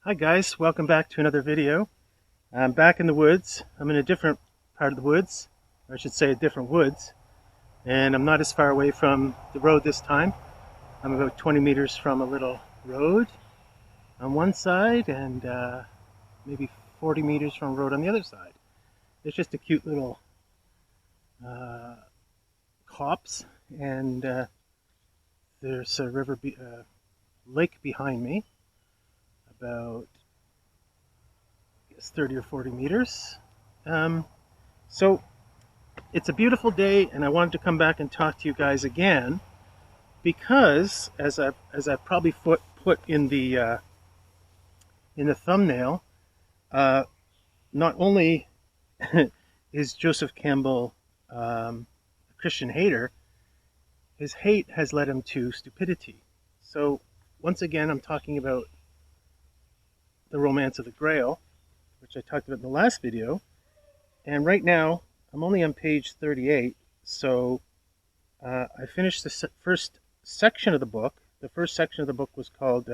Hi guys, welcome back to another video. I'm back in the woods. I'm in a different part of the woods, or I should say a different woods, and I'm not as far away from the road this time. I'm about 20 meters from a little road on one side and maybe 40 meters from a road on the other side. It's just a cute little copse, and there's a lake behind me, about 30 or 40 meters. So it's a beautiful day, and I wanted to come back and talk to you guys again because, as I've probably put in the thumbnail, not only is Joseph Campbell a Christian hater, his hate has led him to stupidity. So once again, I'm talking about the romance of the Grail, which I talked about in the last video. And right now, I'm only on page 38, so I finished the first section of the book. The first section of the book was called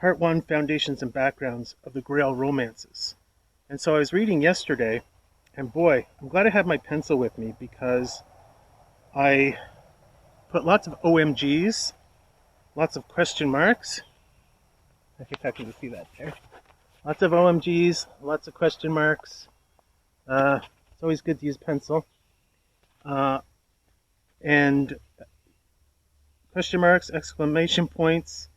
Part 1, Foundations and Backgrounds of the Grail Romances. And so I was reading yesterday, and boy, I'm glad I have my pencil with me because I put lots of OMGs, lots of question marks. I think I can see that there. Lots of OMGs, lots of question marks. It's always good to use pencil. And question marks, exclamation points,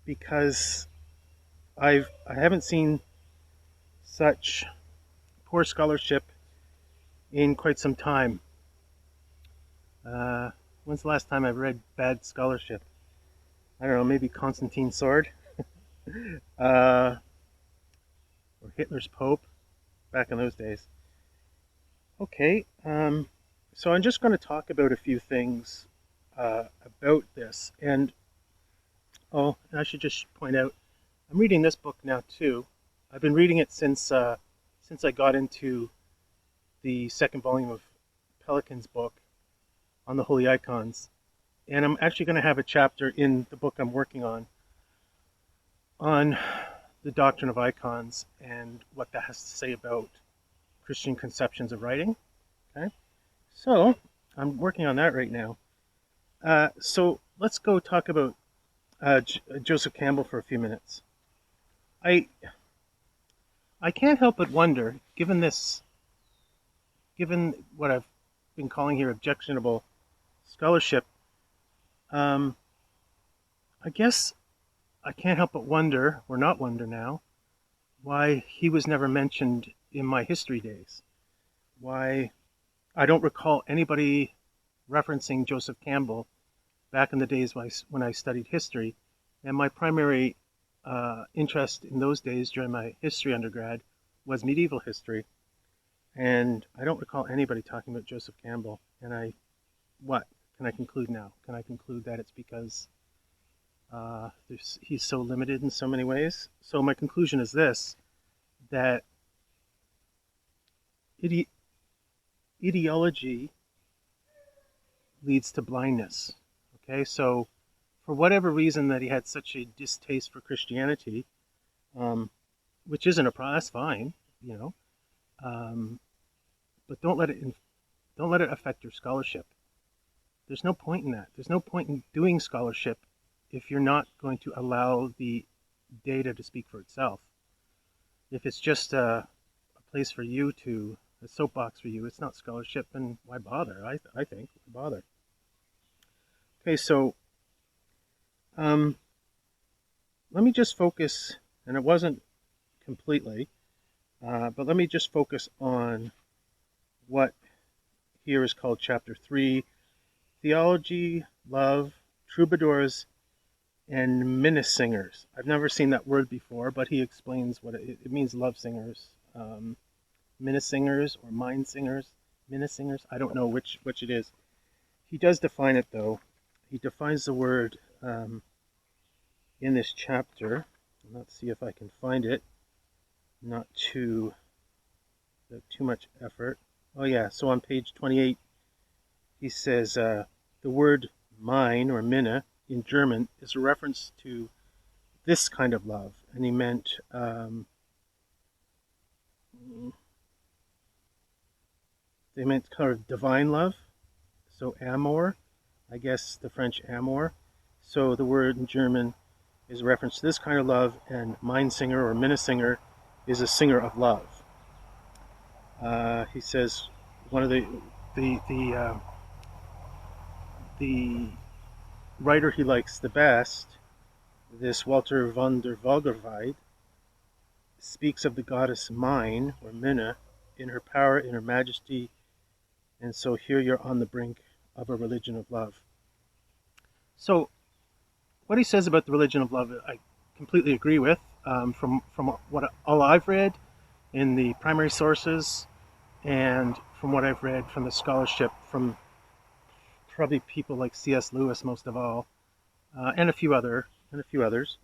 because I haven't seen such poor scholarship in quite some time. When's the last time I've read bad scholarship? I don't know, maybe Constantine's Sword, or Hitler's Pope, back in those days. Okay, so I'm just going to talk about a few things about this, and I should just point out, I'm reading this book now too. I've been reading it since I got into the second volume of Pelican's book on the holy icons. And I'm actually going to have a chapter in the book I'm working on the doctrine of icons and what that has to say about Christian conceptions of writing. Okay, so I'm working on that right now. So let's go talk about Joseph Campbell for a few minutes. I can't help but wonder, given what I've been calling here objectionable scholarship, I guess I can't help but wonder, or not wonder now, why he was never mentioned in my history days. Why I don't recall anybody referencing Joseph Campbell back in the days when I studied history. And my primary interest in those days during my history undergrad was medieval history. And I don't recall anybody talking about Joseph Campbell. And what can I conclude now? Can I conclude that it's because he's so limited in so many ways? So my conclusion is this, that ideology leads to blindness. Okay, so for whatever reason that he had such a distaste for Christianity, which isn't a problem, that's fine, you know, but don't let it affect your scholarship. There's no point in that. There's no point in doing scholarship if you're not going to allow the data to speak for itself. If it's just a place for you a soapbox for you, it's not scholarship, and why bother? I think, why bother? Okay, so let me just focus, and it wasn't completely, but let me just focus on what here is called Chapter 3, Theology, Love, Troubadours, and Minnesingers. I've never seen that word before, but he explains what it means. Love singers, Minnesingers or mind singers, Minnesingers. I don't know which it is. He does define it though. He defines the word in this chapter. Let's see if I can find it. Not too much effort. Oh yeah, so on page 28, he says the word mine or minna in German is a reference to this kind of love, and he meant they meant kind of divine love, so amour, I guess the French amour. So the word in German is a reference to this kind of love, and Minnesänger or Minnesinger is a singer of love. He says one of the writer he likes the best, this Walter von der Vogelweide, speaks of the goddess Mine, or Minna, in her power, in her majesty, and so here you're on the brink of a religion of love. So what he says about the religion of love, I completely agree with. From what all I've read in the primary sources, and from what I've read from the scholarship from probably people like C.S. Lewis most of all, and a few others.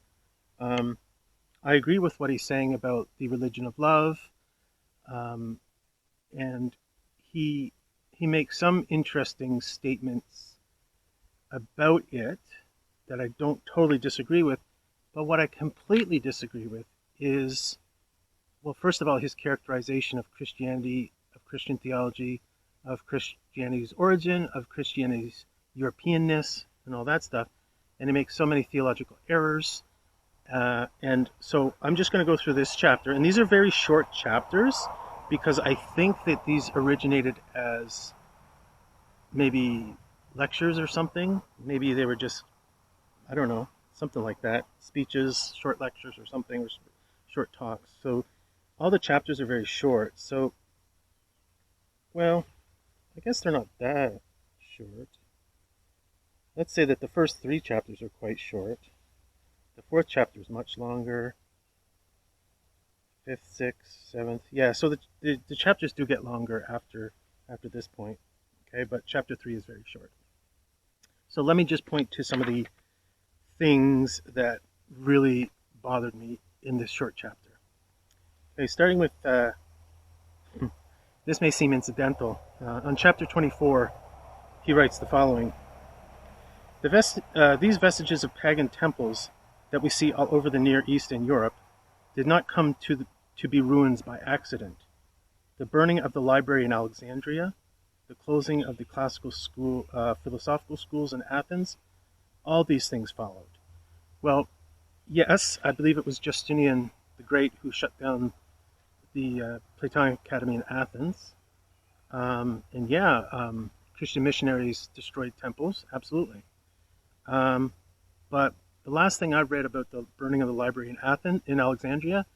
I agree with what he's saying about the religion of love, and he makes some interesting statements about it that I don't totally disagree with. But what I completely disagree with is, well, first of all, his characterization of Christianity, of Christian theology, of Christianity's origin, of Christianity's Europeanness, and all that stuff. And he makes so many theological errors. And so I'm just going to go through this chapter. And these are very short chapters because I think that these originated as maybe lectures or something. Maybe they were just, I don't know, something like that. Speeches, short lectures or something, or short talks. So all the chapters are very short. So, well, I guess they're not that short. Let's say that the first 3 chapters are quite short. The 4th chapter is much longer. 5th, 6th, 7th. Yeah, so the chapters do get longer after this point. Okay, but chapter 3 is very short. So let me just point to some of the things that really bothered me in this short chapter. Okay, starting with, this may seem incidental. On chapter 24, he writes the following. These vestiges of pagan temples that we see all over the Near East and Europe did not come to be ruins by accident. The burning of the library in Alexandria, the closing of the classical school, philosophical schools in Athens, all these things followed. Well, yes, I believe it was Justinian the Great who shut down the Platonic Academy in Athens. And yeah, Christian missionaries destroyed temples, absolutely. But the last thing I read about the burning of the library in Alexandria,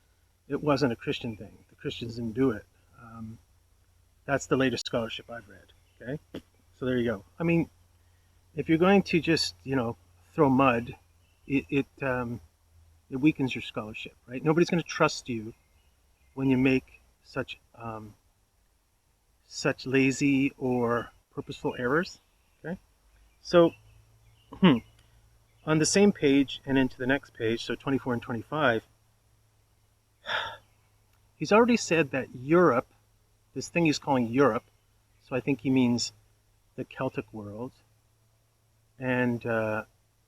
it wasn't a Christian thing. The Christians didn't do it. That's the latest scholarship I've read. Okay, so there you go. I mean, if you're going to just throw mud, it weakens your scholarship, right? Nobody's going to trust you when you make such lazy or purposeful errors. Okay, so on the same page and into the next page, so 24 and 25, he's already said that Europe, this thing he's calling Europe, so I think he means the Celtic world. And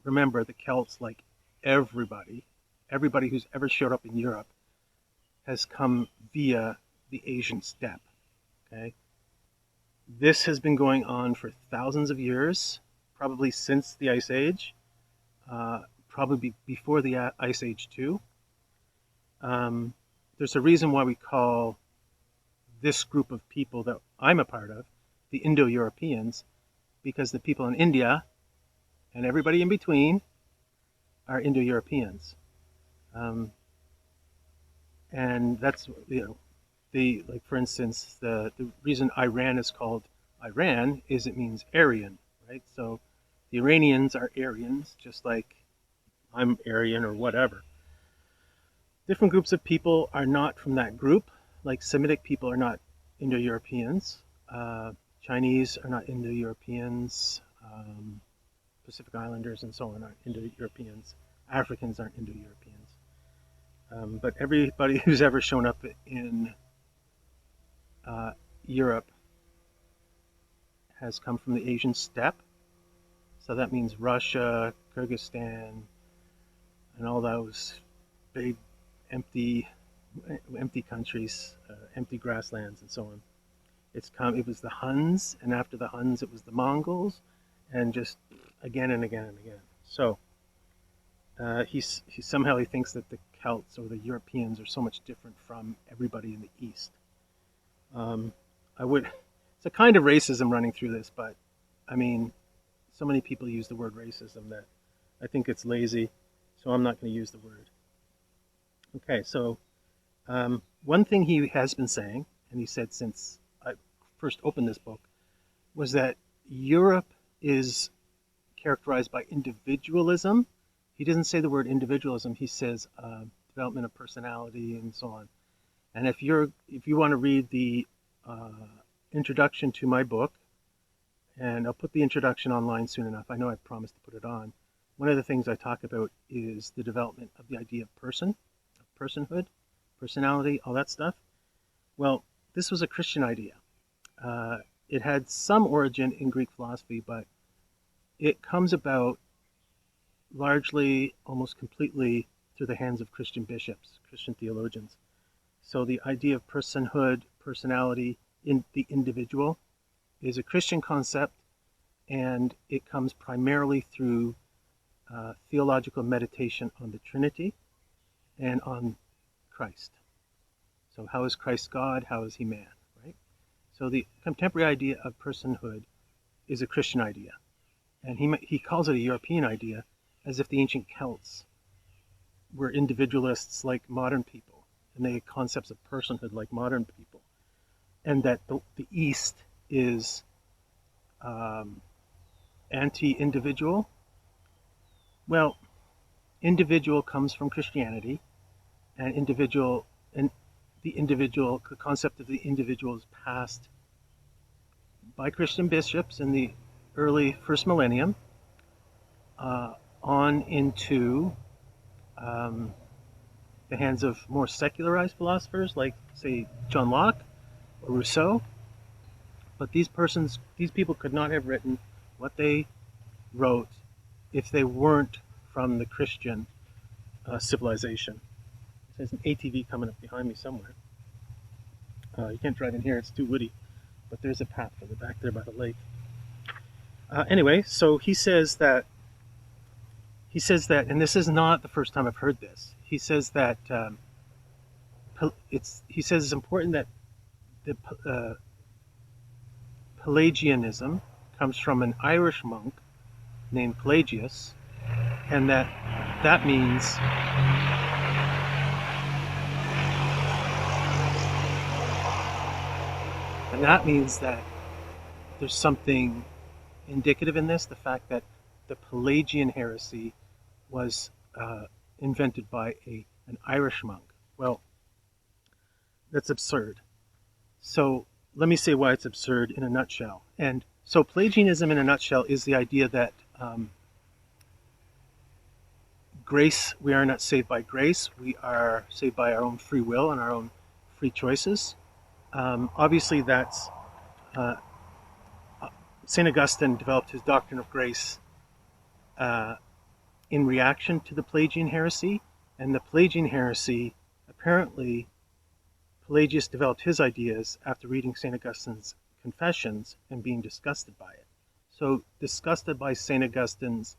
remember, the Celts, like everybody who's ever showed up in Europe, has come via the Asian steppe. Okay, this has been going on for thousands of years, probably since the Ice Age, probably before the Ice Age too. There's a reason why we call this group of people that I'm a part of the Indo-Europeans, because the people in India and everybody in between are Indo-Europeans. And that's, like for instance, the reason Iran is called Iran is it means Aryan, right? So the Iranians are Aryans, just like I'm Aryan or whatever. Different groups of people are not from that group, like Semitic people are not Indo-Europeans, Chinese are not Indo-Europeans, Pacific Islanders and so on aren't Indo-Europeans, Africans aren't Indo-Europeans. But everybody who's ever shown up in Europe has come from the Asian steppe. So that means Russia, Kyrgyzstan, and all those big empty countries, empty grasslands, and so on. It was the Huns, and after the Huns, it was the Mongols, and just again and again and again. So he somehow thinks that the Celts or the Europeans are so much different from everybody in the East. It's a kind of racism running through this, but I mean, so many people use the word racism that I think it's lazy, so I'm not going to use the word. Okay, so one thing he has been saying, and he said since I first opened this book, was that Europe is characterized by individualism. He doesn't say the word individualism. He says development of personality and so on. And if you want to read the introduction to my book, and I'll put the introduction online soon enough. I know I promised to put it on. One of the things I talk about is the development of the idea of personhood, personality, all that stuff. Well, this was a Christian idea. It had some origin in Greek philosophy, but it comes about largely, almost completely, through the hands of Christian bishops, Christian theologians. So the idea of personhood, personality, in the individual is a Christian concept, and it comes primarily through theological meditation on the Trinity and on Christ. So how is Christ God? How is he man? Right? So the contemporary idea of personhood is a Christian idea, and he calls it a European idea, as if the ancient Celts were individualists like modern people, and they had concepts of personhood like modern people, and that the East is anti-individual. Well, individual comes from Christianity, and the concept of the individual is passed by Christian bishops in the early first millennium on into the hands of more secularized philosophers like, say, John Locke or Rousseau. But these people could not have written what they wrote if they weren't from the Christian civilization. There's an ATV coming up behind me somewhere. You can't drive in here, it's too woody, but there's a path further back there by the lake. Anyway, so he says that, and this is not the first time I've heard this. He says that it's important that the Pelagianism comes from an Irish monk named Pelagius, and that means that there's something indicative in this, the fact that the Pelagian heresy was invented by an Irish monk. Well, that's absurd. So let me say why it's absurd in a nutshell. And so Pelagianism in a nutshell is the idea that grace, we are not saved by grace, we are saved by our own free will and our own free choices. Obviously that's St. Augustine developed his doctrine of grace in reaction to the Pelagian heresy, and the Pelagian heresy, apparently Pelagius developed his ideas after reading St. Augustine's Confessions and being disgusted by it. So disgusted by St. Augustine's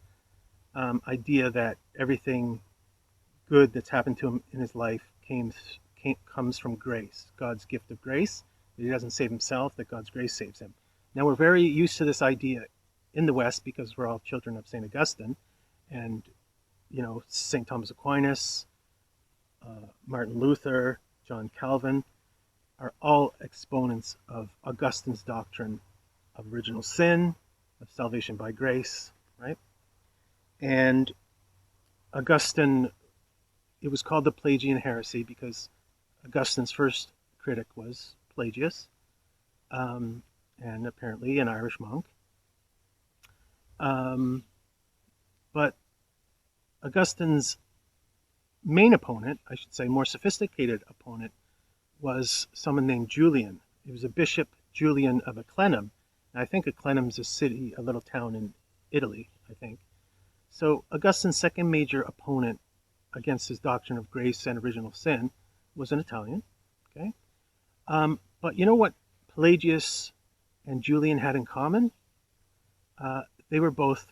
idea that everything good that's happened to him in his life comes from grace, God's gift of grace, that he doesn't save himself, that God's grace saves him. Now we're very used to this idea in the West because we're all children of St. Augustine, and St. Thomas Aquinas, Martin Luther, John Calvin are all exponents of Augustine's doctrine of original sin, of salvation by grace, right? And Augustine, it was called the Pelagian heresy because Augustine's first critic was Pelagius, and apparently an Irish monk. But Augustine's main opponent, I should say more sophisticated opponent, was someone named Julian. He was a bishop, Julian of Eclanum. And I think Eclanum is a city, a little town in Italy, I think. So Augustine's second major opponent against his doctrine of grace and original sin was an Italian. Okay, but you know what Pelagius and Julian had in common? They were both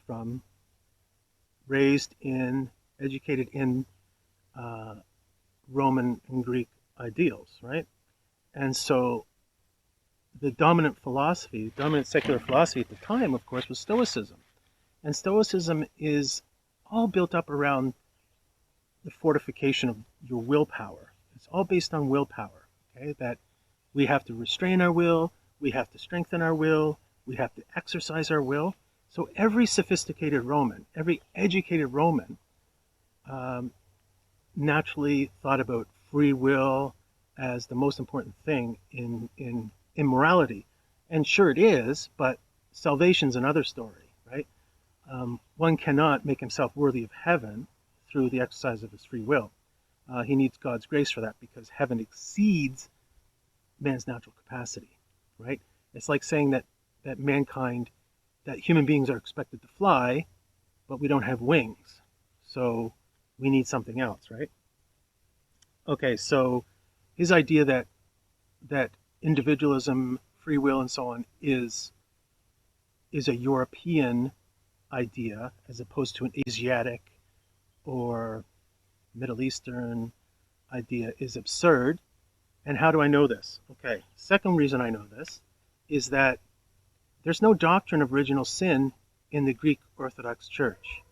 educated in Roman and Greek ideals, right? And so the dominant secular philosophy at the time, of course, was Stoicism. And Stoicism is all built up around the fortification of your willpower. It's all based on willpower, okay? That we have to restrain our will, we have to strengthen our will, we have to exercise our will. So every sophisticated Roman, every educated Roman, naturally thought about free will as the most important thing in morality. And sure it is, but salvation's another story, right? One cannot make himself worthy of heaven through the exercise of his free will. He needs God's grace for that because heaven exceeds man's natural capacity, right? It's like saying that human beings are expected to fly, but we don't have wings. So we need something else, right? Okay, so his idea that individualism, free will, and so on is a European idea as opposed to an Asiatic or Middle Eastern idea is absurd. And how do I know this? Okay, second reason I know this is that there's no doctrine of original sin in the Greek Orthodox Church.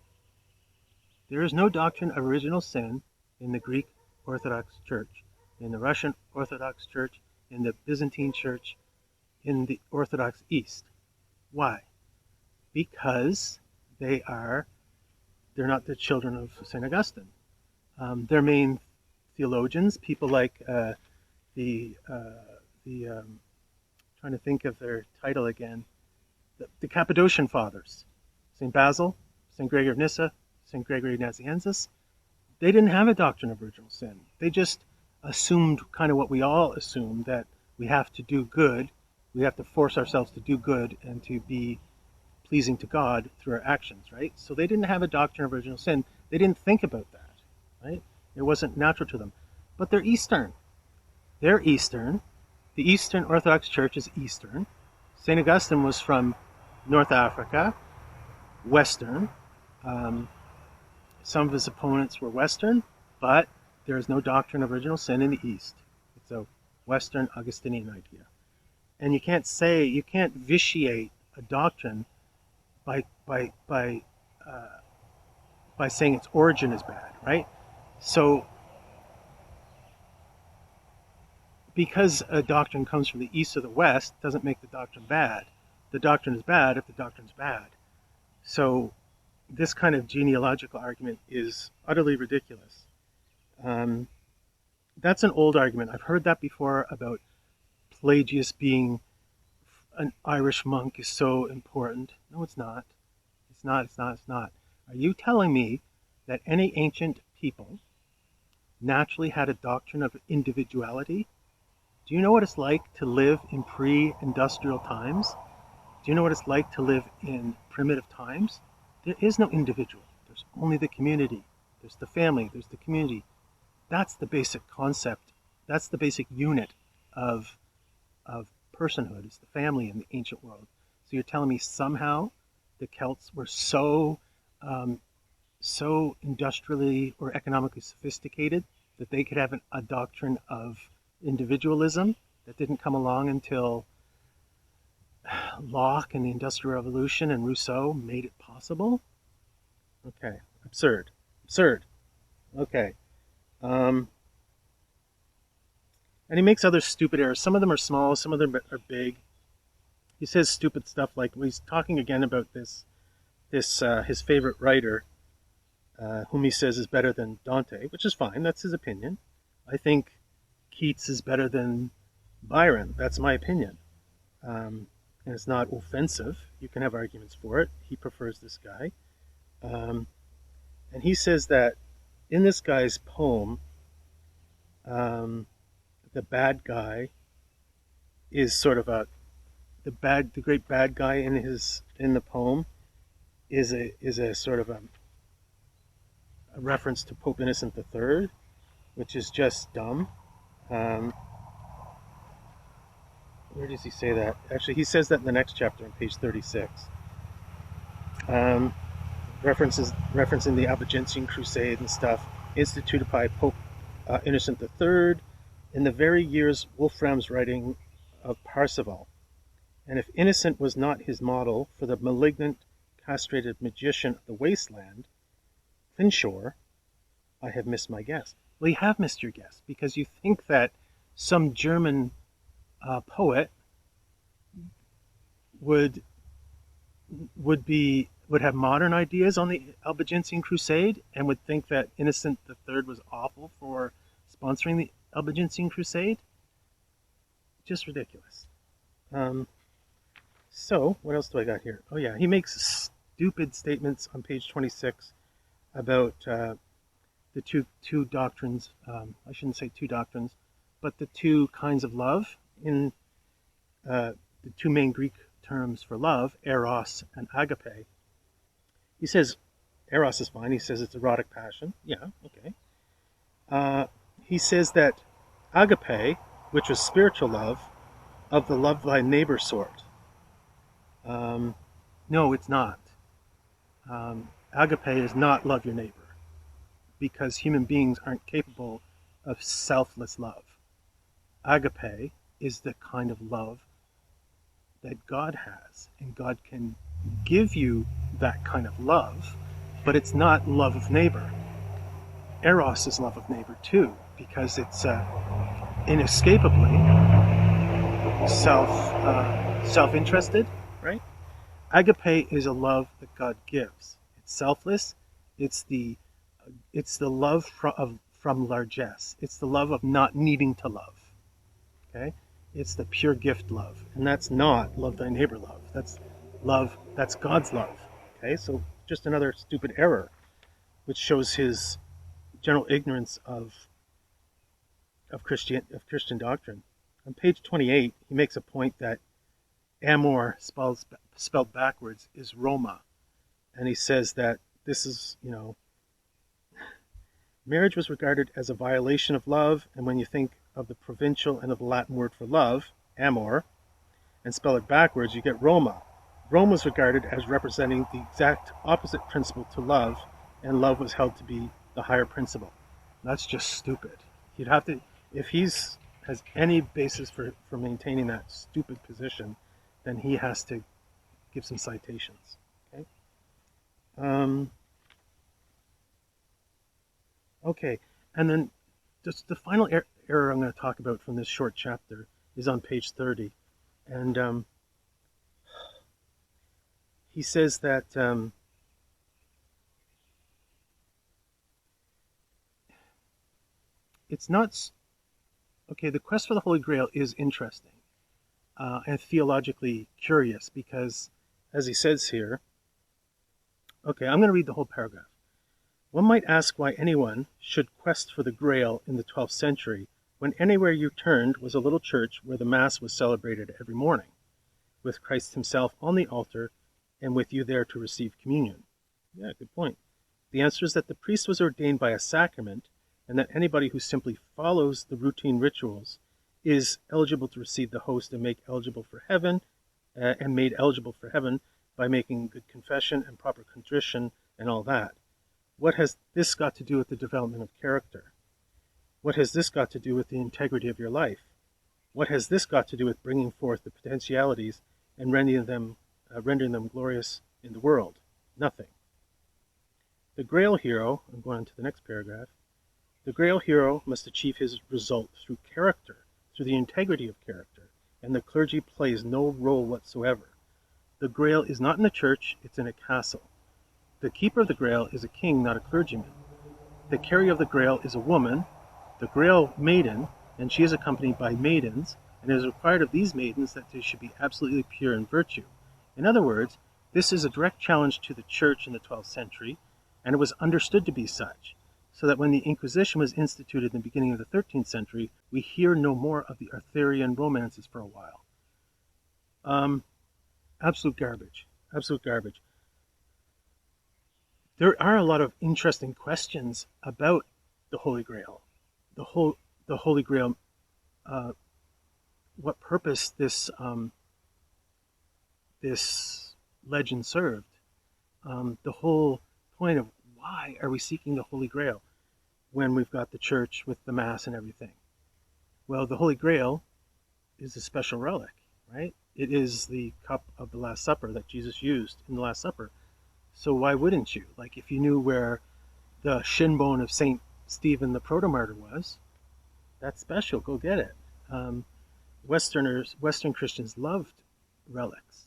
There is no doctrine of original sin in the Greek Orthodox Church, in the Russian Orthodox Church, in the Byzantine Church, in the Orthodox East. Why? Because they're not the children of St. Augustine. Their main theologians, people like trying to think of their title again, the Cappadocian Fathers, St. Basil, St. Gregory of Nyssa, St. Gregory Nazianzus, they didn't have a doctrine of original sin. They just assumed kind of what we all assume, that we have to do good, we have to force ourselves to do good and to be pleasing to God through our actions, right? So they didn't have a doctrine of original sin. They didn't think about that, right? It wasn't natural to them. But they're Eastern. They're Eastern. The Eastern Orthodox Church is Eastern. St. Augustine was from North Africa, Western. Some of his opponents were Western, but there is no doctrine of original sin in the East. It's a Western Augustinian idea. And you can't vitiate a doctrine by saying its origin is bad, right? So because a doctrine comes from the East or the West doesn't make the doctrine bad. The doctrine is bad if the doctrine's bad. So this kind of genealogical argument is utterly ridiculous. That's an old argument. I've heard that before about Pelagius being an Irish monk is so important. No, it's not. It's not. Are you telling me that any ancient people naturally had a doctrine of individuality? Do you know what it's like to live in pre-industrial times? Do you know what it's like to live in primitive times? There is no individual. There's only the community. There's the family. There's the community. That's the basic concept. That's the basic unit of personhood, is the family in the ancient world. So you're telling me somehow the Celts were so industrially or economically sophisticated that they could have a doctrine of individualism that didn't come along until Locke and the Industrial Revolution and Rousseau made it possible? Okay, absurd. Okay. And he makes other stupid errors. Some of them are small, some of them are big. He says stupid stuff like, when he's talking again about this his favorite writer, whom he says is better than Dante, which is fine, that's his opinion. I think Keats is better than Byron, that's my opinion. And it's not offensive. You can have arguments for it. He prefers this guy. And he says that in this guy's poem, the bad guy is sort of the great bad guy in the poem is a sort of a reference to Pope Innocent III, which is just dumb. Where does he say that? Actually, he says that in the next chapter on page 36. Referencing the Albigensian Crusade and stuff, instituted by Pope Innocent III in the very years Wolfram's writing of Parzival. And if Innocent was not his model for the malignant, castrated magician of the wasteland, Finshore, I have missed my guess. Well, you have missed your guess, because you think that some German poet would have modern ideas on the Albigensian Crusade and would think that Innocent III was awful for sponsoring the Albigensian Crusade. Just ridiculous. So, what else do I got here? Oh yeah, he makes stupid statements on page 26 about the two doctrines. I shouldn't say two doctrines, but the two kinds of love in the two main Greek terms for love, eros and agape. He says eros is fine. He says it's erotic passion. Yeah, okay. He says that agape, which was spiritual love, of the love thy neighbor sort. No, it's not. Agape is not love your neighbor, because human beings aren't capable of selfless love. Agape is the kind of love that God has, and God can give you that kind of love, but it's not love of neighbor. Eros is love of neighbor too, because it's inescapably self-interested, right? Agape is a love that God gives. It's selfless. It's the love from largesse. It's the love of not needing to love. Okay, it's the pure gift love, and that's not love thy neighbor love. That's love. That's God's love. Okay, so just another stupid error, which shows his general ignorance of Christian doctrine. On page 28, he makes a point that amor, spelled backwards, is Roma, and he says that this is, marriage was regarded as a violation of love, and when you think of the provincial and of the Latin word for love, amor, and spell it backwards, you get Roma. Rome was regarded as representing the exact opposite principle to love, and love was held to be the higher principle. That's just stupid. You'd have to, if he's has any basis for maintaining that stupid position, then he has to give some citations. Okay. Okay, and then just the final error I'm going to talk about from this short chapter is on page 30, and he says that it's not okay. The quest for the Holy Grail is interesting and theologically curious because, as he says here, okay, I'm going to read the whole paragraph. One might ask why anyone should quest for the Grail in the 12th century when anywhere you turned was a little church where the Mass was celebrated every morning, with Christ himself on the altar and with you there to receive communion. Yeah, good point. The answer is that the priest was ordained by a sacrament and that anybody who simply follows the routine rituals is eligible to receive the host and made eligible for heaven by making good confession and proper contrition and all that. What has this got to do with the development of character? What has this got to do with the integrity of your life? What has this got to do with bringing forth the potentialities and rendering them glorious in the world? Nothing. The Grail hero, I'm going on to the next paragraph, the Grail hero must achieve his result through character, through the integrity of character, and the clergy plays no role whatsoever. The Grail is not in a church, it's in a castle. The keeper of the Grail is a king, not a clergyman. The carrier of the Grail is a woman, the Grail maiden, and she is accompanied by maidens, and it is required of these maidens that they should be absolutely pure in virtue. In other words, this is a direct challenge to the church in the 12th century, and it was understood to be such, so that when the Inquisition was instituted in the beginning of the 13th century, we hear no more of the Arthurian romances for a while. Absolute garbage. Absolute garbage. there are a lot of interesting questions about the Holy Grail. The Holy Grail, what purpose this legend served. The whole point of why are we seeking the Holy Grail when we've got the church with the Mass and everything? Well, the Holy Grail is a special relic, right? It is the cup of the Last Supper that Jesus used in the Last Supper. So why wouldn't you? Like, if you knew where the shin bone of St. Stephen the Proto-Martyr was, that's special. Go get it. Western Christians loved relics.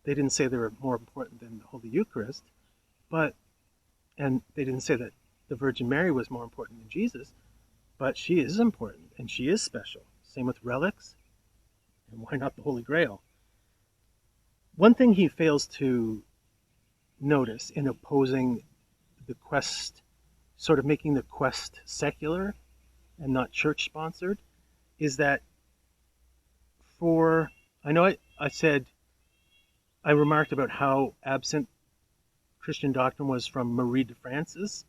They didn't say they were more important than the Holy Eucharist, and they didn't say that the Virgin Mary was more important than Jesus, but she is important and she is special. Same with relics, and why not the Holy Grail? One thing he fails to notice in opposing the quest, sort of making the quest secular and not church-sponsored, is that I remarked about how absent Christian doctrine was from Marie de France's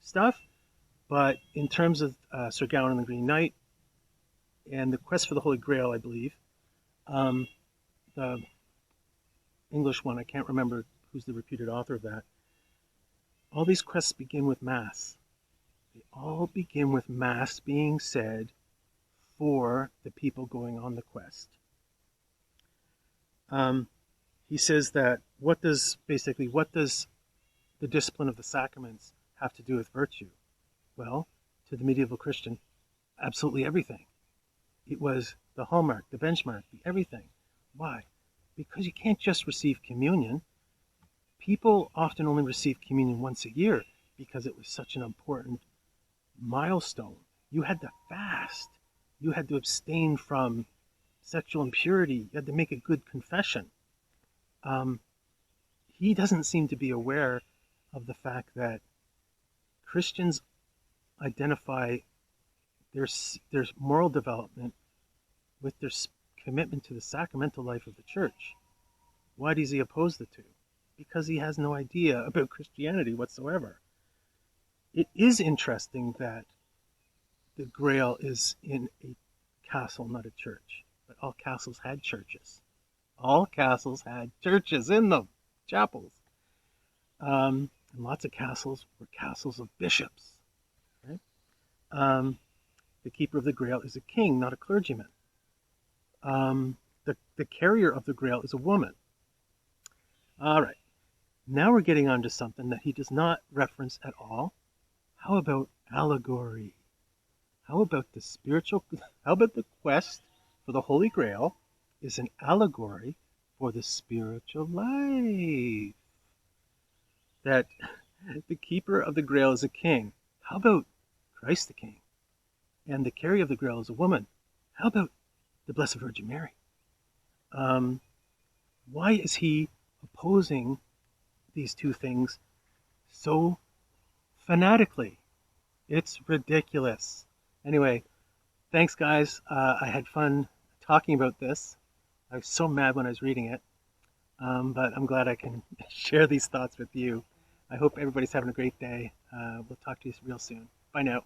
stuff, but in terms of Sir Gawain and the Green Knight and the quest for the Holy Grail, I believe, the English one, I can't remember who's the reputed author of that, all these quests begin with Mass. They all begin with Mass being said for the people going on the quest. He says that what does the discipline of the sacraments have to do with virtue? Well, to the medieval Christian, absolutely everything. It was the hallmark, the benchmark, the everything. Why? Because you can't just receive communion. People often only receive communion once a year because it was such an important milestone. You had to fast. You had to abstain from sexual impurity. You had to make a good confession. He doesn't seem to be aware of the fact that Christians identify their moral development with their commitment to the sacramental life of the church. Why does he oppose the two? Because he has no idea about Christianity whatsoever. It is interesting that the Grail is in a castle, not a church. But all castles had churches. All castles had churches in them, chapels. And lots of castles were castles of bishops. Right? The keeper of the Grail is a king, not a clergyman. The carrier of the Grail is a woman. All right. Now we're getting onto something that he does not reference at all. How about allegory? How about the quest for the Holy Grail is an allegory for the spiritual life? That the keeper of the Grail is a king. How about Christ the King? And the carrier of the Grail is a woman. How about the Blessed Virgin Mary? Why is he opposing these two things so fanatically? It's ridiculous. Anyway, thanks guys. I had fun talking about this. I was so mad when I was reading it, but I'm glad I can share these thoughts with you. I hope everybody's having a great day. We'll talk to you real soon. Bye now.